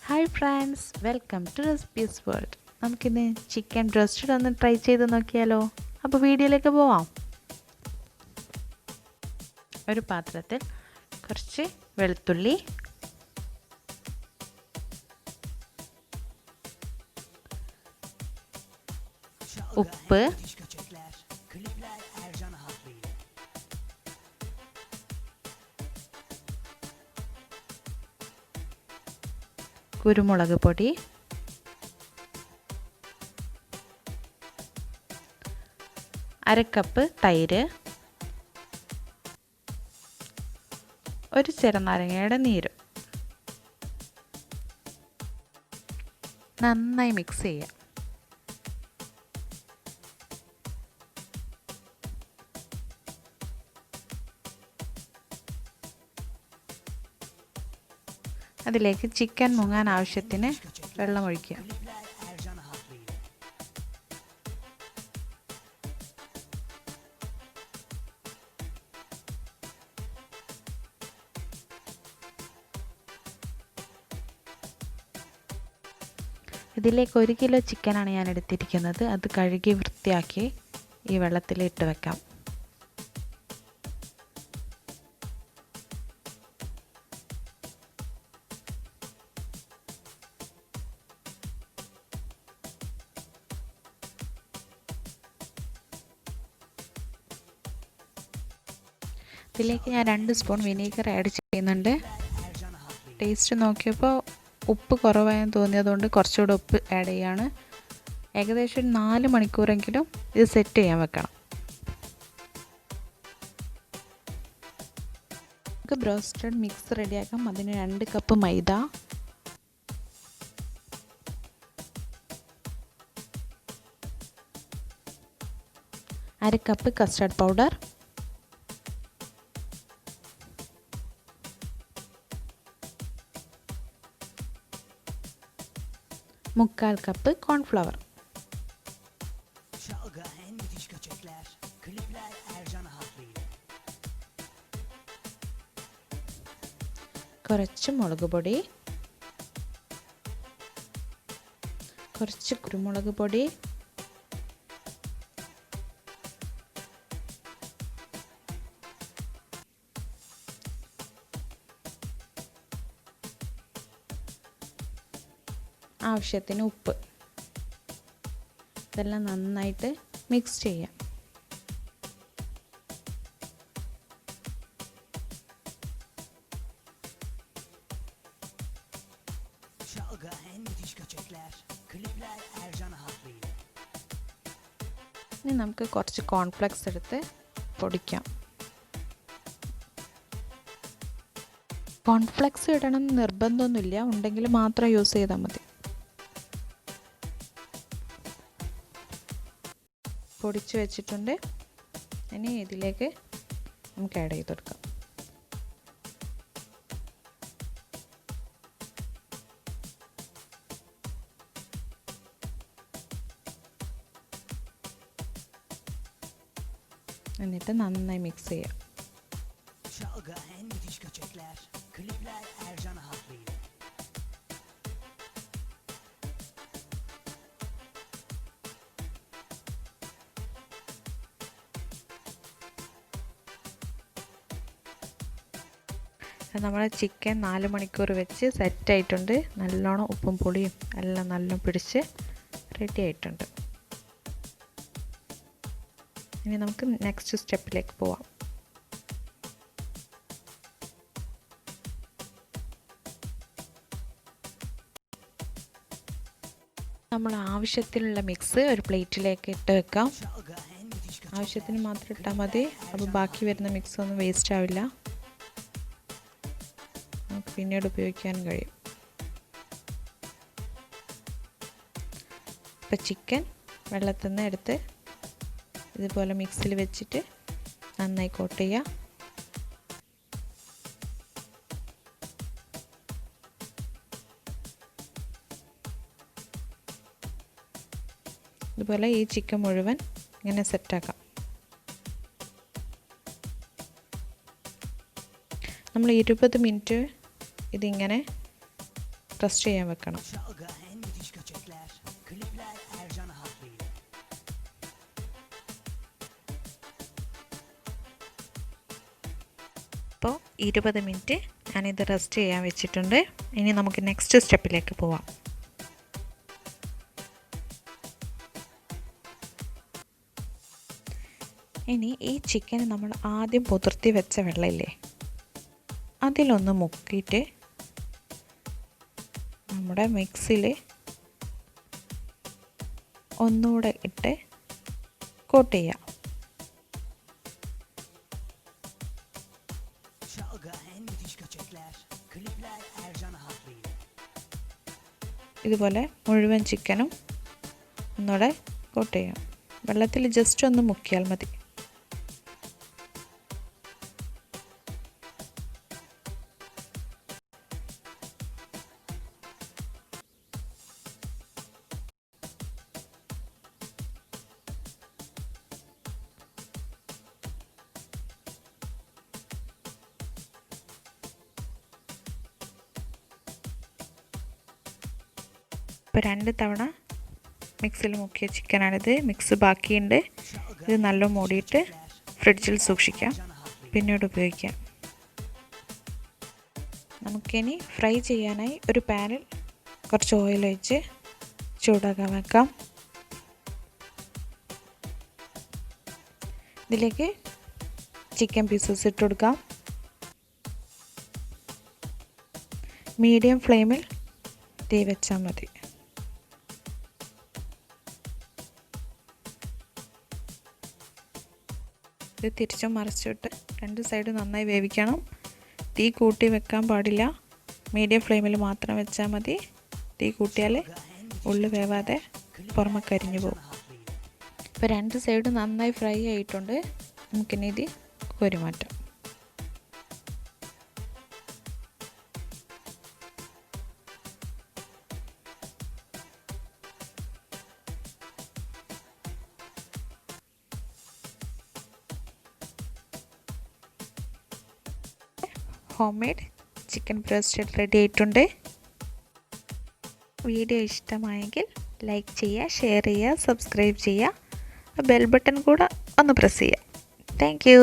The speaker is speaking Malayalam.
Hi friends, welcome to recipes world. നമുക്കിന്ന് ചിക്കൻ ബ്രോസ്റ്റഡ് ഒന്ന് ട്രൈ ചെയ്ത് നോക്കിയാലോ? അപ്പോൾ വീഡിയോയിലേക്ക് പോവാം. ഒരു പാത്രത്തിൽ കുറച്ച് വെളുത്തുള്ളി, ഉപ്പ്, കുരുമുളക് പൊടി, അരക്കപ്പ് തൈര്, ഒരു ചെറുനാരങ്ങയുടെ നീര്. നന്നായി മിക്സ് ചെയ്യാം. അതിലേക്ക് ചിക്കൻ മുങ്ങാൻ ആവശ്യത്തിന് വെള്ളം ഒഴിക്കുക. ഇതിലേക്ക് 1 കിലോ ചിക്കനാണ് ഞാൻ എടുത്തിരിക്കുന്നത്. അത് കഴുകി വൃത്തിയാക്കി ഈ വെള്ളത്തിൽ ഇട്ട് വെക്കാം. ഇതിലേക്ക് ഞാൻ 2 സ്പൂൺ വിനീഗർ ആഡ് ചെയ്യുന്നുണ്ട്. ടേസ്റ്റ് നോക്കിയപ്പോൾ ഉപ്പ് കുറവായെന്ന് തോന്നിയതുകൊണ്ട് കുറച്ചുകൂടെ ഉപ്പ് ആഡ് ചെയ്യാണ്. ഏകദേശം 4 മണിക്കൂറെങ്കിലും ഇത് സെറ്റ് ചെയ്യാൻ വെക്കണം. നമുക്ക് ബ്രോസ്റ്റഡ് മിക്സ് റെഡിയാക്കാം. അതിന് 2 കപ്പ് മൈദ, 1/2 cup custard powder, 1/4 cup cornflour, കുറച്ച് മുളക് പൊടി, കുറച്ച് കുരുമുളക് പൊടി, ആവശ്യത്തിന് ഉപ്പ്. ഇതെല്ലാം നന്നായിട്ട് മിക്സ് ചെയ്യാം. ഇനി നമുക്ക് കുറച്ച് കോൺഫ്ലെക്സ് എടുത്ത് പൊടിക്കാം. കോൺഫ്ലെക്സ് ഇടണം നിർബന്ധമൊന്നുമില്ല, ഉണ്ടെങ്കിൽ മാത്രം യൂസ് ചെയ്താൽ മതി. പൊടിച്ച് വെച്ചിട്ടുണ്ട്. ഇനി ഇതിലേക്ക് നമുക്ക് ആഡ് ചെയ്ത് കൊടുക്കാം. എന്നിട്ട് നന്നായി മിക്സ് ചെയ്യാം. നമ്മുടെ ചിക്കൻ 4 മണിക്കൂർ വെച്ച് സെറ്റായിട്ടുണ്ട്. നല്ലോണം ഉപ്പും പുളിയും എല്ലാം നല്ലോണം പിടിച്ച് റെഡി ആയിട്ടുണ്ട്. ഇനി നമുക്ക് നെക്സ്റ്റ് സ്റ്റെപ്പിലേക്ക് പോവാം. നമ്മൾ ആവശ്യത്തിനുള്ള മിക്സ് ഒരു പ്ലേറ്റിലേക്ക് ഇട്ട് വെക്കാം. ആവശ്യത്തിന് മാത്രം ഇട്ടാൽ മതി. അപ്പോൾ ബാക്കി വരുന്ന മിക്സ് ഒന്നും വേസ്റ്റ് ആവില്ല, നമുക്ക് പിന്നീട് ഉപയോഗിക്കാൻ കഴിയും. ഇപ്പോൾ ചിക്കൻ വെള്ളത്തിൽ നിന്ന് എടുത്ത് ഇതുപോലെ മിക്സിൽ വെച്ചിട്ട് നന്നായി കോട്ട് ചെയ്യുക. ഇതുപോലെ ഈ ചിക്കൻ മുഴുവൻ ഇങ്ങനെ സെറ്റാക്കാം. നമ്മൾ 20 മിനിറ്റ് ഇതിങ്ങനെ റെസ്റ്റ് ചെയ്യാൻ വെക്കണം. അപ്പോൾ 20 മിനിറ്റ് ഞാനിത് റെസ്റ്റ് ചെയ്യാൻ വെച്ചിട്ടുണ്ട്. ഇനി നമുക്ക് നെക്സ്റ്റ് സ്റ്റെപ്പിലേക്ക് പോവാം. ഇനി ഈ ചിക്കൻ നമ്മൾ ആദ്യം പുതിർത്തി വെച്ച വെള്ളമില്ലേ, അതിലൊന്ന് മുക്കിയിട്ട് നമ്മുടെ മിക്സിയിൽ ഒന്നുകൂടെ ഇട്ട് കോട്ട് ചെയ്യാം. ഇതുപോലെ മുഴുവൻ ചിക്കനും ഒന്നുകൂടെ കോട്ട് ചെയ്യാം. വെള്ളത്തിൽ ജസ്റ്റ് ഒന്ന് മുക്കിയാൽ മതി. ഇപ്പോൾ 2 തവണ മിക്സിയിൽ മുക്കിയ ചിക്കനാണിത്. മിക്സ് ബാക്കിയുണ്ട്. ഇത് നല്ല മൂടിയിട്ട് ഫ്രിഡ്ജിൽ സൂക്ഷിക്കാം, പിന്നീട് ഉപയോഗിക്കാം. നമുക്കിനി ഫ്രൈ ചെയ്യാനായി ഒരു പാനിൽ കുറച്ച് ഓയിൽ ഒഴിച്ച് ചൂടാക്കാൻ വെക്കാം. ഇതിലേക്ക് ചിക്കൻ പീസസ് ഇട്ട് കൊടുക്കാം. മീഡിയം ഫ്ലെയിമിൽ തീ വെച്ചാൽ മതി. ഇത് തിരിച്ചും മറിച്ചിട്ട് 2 സൈഡ് നന്നായി വേവിക്കണം. തീ കൂട്ടി വെക്കാൻ പാടില്ല, മീഡിയം ഫ്ലെയിമിൽ മാത്രം വെച്ചാൽ മതി. തീ കൂട്ടിയാൽ ഉള്ളു വേവാതെ പുറമെ കരിഞ്ഞു പോകും. ഇപ്പോൾ 2 സൈഡ് നന്നായി ഫ്രൈ ആയിട്ടുണ്ട്. നമുക്കിനി ഇത് കോരി മാറ്റാം. Home made chicken broasted ready ആയിട്ടുണ്ട്. വീഡിയോ ഇഷ്ടമായെങ്കിൽ ലൈക്ക് ചെയ്യുക, ഷെയർ ചെയ്യുക, സബ്സ്ക്രൈബ് ചെയ്യുക. ബെൽ ബട്ടൺ കൂടെ ഒന്ന് പ്രസ് ചെയ്യുക. Thank you.